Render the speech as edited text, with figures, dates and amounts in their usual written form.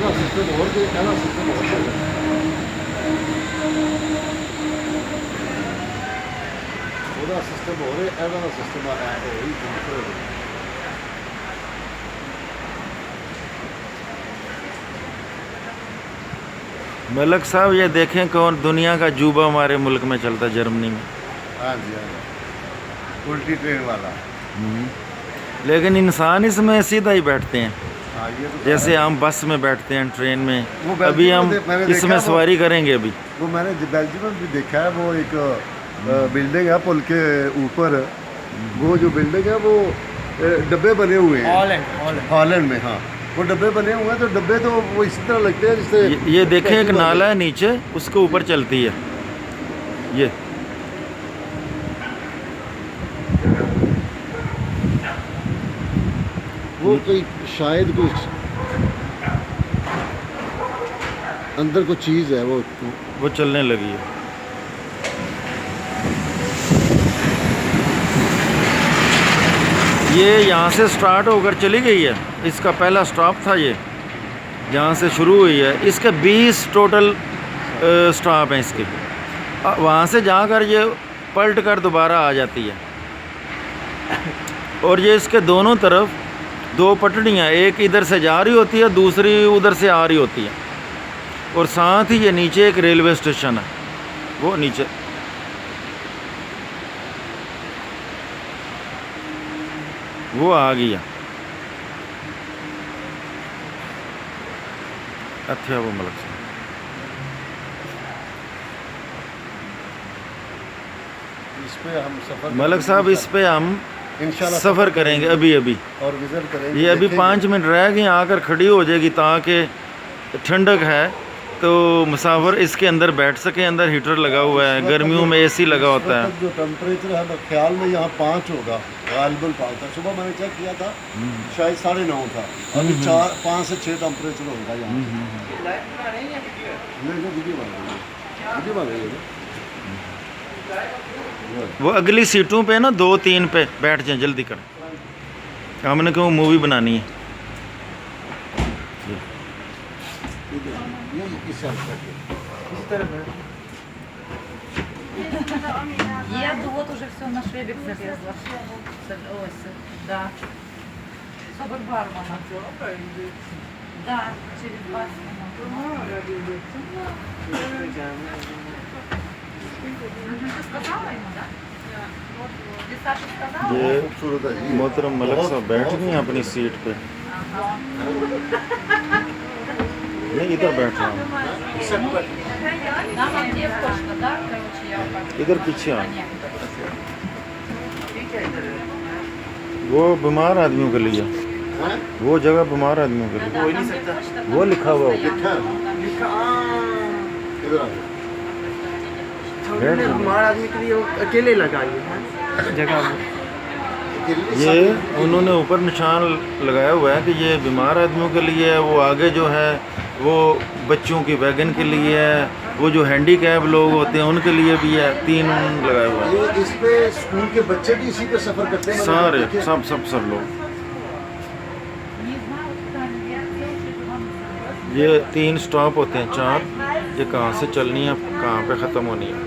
वाला सिस्टम और के कहना सिस्टम और है ਉਹਦਾ सिस्टम हो रहा है वाला सिस्टम है वही दूसरा मलक साहब ये देखें कौन दुनिया का जूबा हमारे मुल्क में चलता है, जर्मनी में। हाँ जी हाँ जी उल्टी ट्रेन वाला। लेकिन इंसान इसमें सीधा ही बैठते हैं, हाँ ये तो जैसे हम बस में बैठते हैं, ट्रेन में। वो अभी हम मैंने देखा इसमें सवारी करेंगे अभी। वो मैंने बेल्जियम में भी देखा है, वो एक बिल्डिंग है पुल के ऊपर, वो जो बिल्डिंग है वो डब्बे बने हुए हैं हॉलैंड में। हाँ वो डब्बे बने हुए हैं, तो डब्बे तो वो इसी तरह लगते हैं जैसे ये देखें एक नाला है नीचे, उसके ऊपर चलती है ये। वो कोई शायद कुछ अंदर कोई चीज़ है वो चलने लगी है। ये यहाँ से स्टार्ट होकर चली गई है, इसका पहला स्टॉप था ये, जहाँ से शुरू हुई है। इसके 20 टोटल स्टॉप हैं इसके। वहाँ से जाकर ये पलट कर दोबारा आ जाती है। और ये इसके दोनों तरफ 2 पटड़ियाँ, एक इधर से जा रही होती है, दूसरी उधर से आ रही होती है। और साथ ही ये नीचे एक रेलवे स्टेशन है, वो नीचे। वो आ गया। अच्छा वो मलक साहब, इस पे हम सफर मलक साहब इस पे हम इंशाल्लाह सफ़र करेंगे अभी अभी। और विजिट करेंगे। ये अभी 5 मिनट रह गए, आकर खड़ी हो जाएगी ताकि ठंडक है तो मुसाफिर इसके अंदर बैठ सके। अंदर हीटर लगा हुआ है, गर्मियों में एसी लगा होता है। जो टेम्परेचर है ख्याल में यहाँ 5 होगा, गालिबन 5 था। सुबह मैंने चेक किया था शायद 9:30 था। अभी 5 से 6 टेम्परेचर होगा यहाँ। वो अगली सीटों पे ना 2-3 पे बैठ जाए, जल्दी कर, हमने क्यों मूवी बनानी है। Еду, вот уже все на швебик залезла. Ось, да. Собор бармана. Да, через 20 минут. Ты сказала ему, да? Ты Саша сказала? ये मोहतरम मलक साहब बैठ गए हैं अपनी सीट पे। नहीं इधर बैठ रहा हूँ, Нам где точно, да? Короче, я вот так. इधर पीछे आ। वो बीमार आदमियों के लिए, वो जगह बीमार आदमियों के लिए। हो नहीं सकता। वो लिखा हुआ होगा। बीमार आदमी के लिए अकेले लगाई है जगह। ये उन्होंने ऊपर निशान लगाया हुआ है कि ये बीमार आदमियों के लिए है। वो आगे जो है वो बच्चों की वैगन के लिए है, वो जो हैंडीकैप लोग होते हैं उनके लिए भी है। 3 लगाया हुआ है। ये इस पे स्कूल के बच्चे भी इसी पे सफर करते हैं सारे सब लोग। ये 3 स्टॉप होते हैं, 4। ये कहाँ से चलनी है, कहाँ पे ख़त्म होनी है।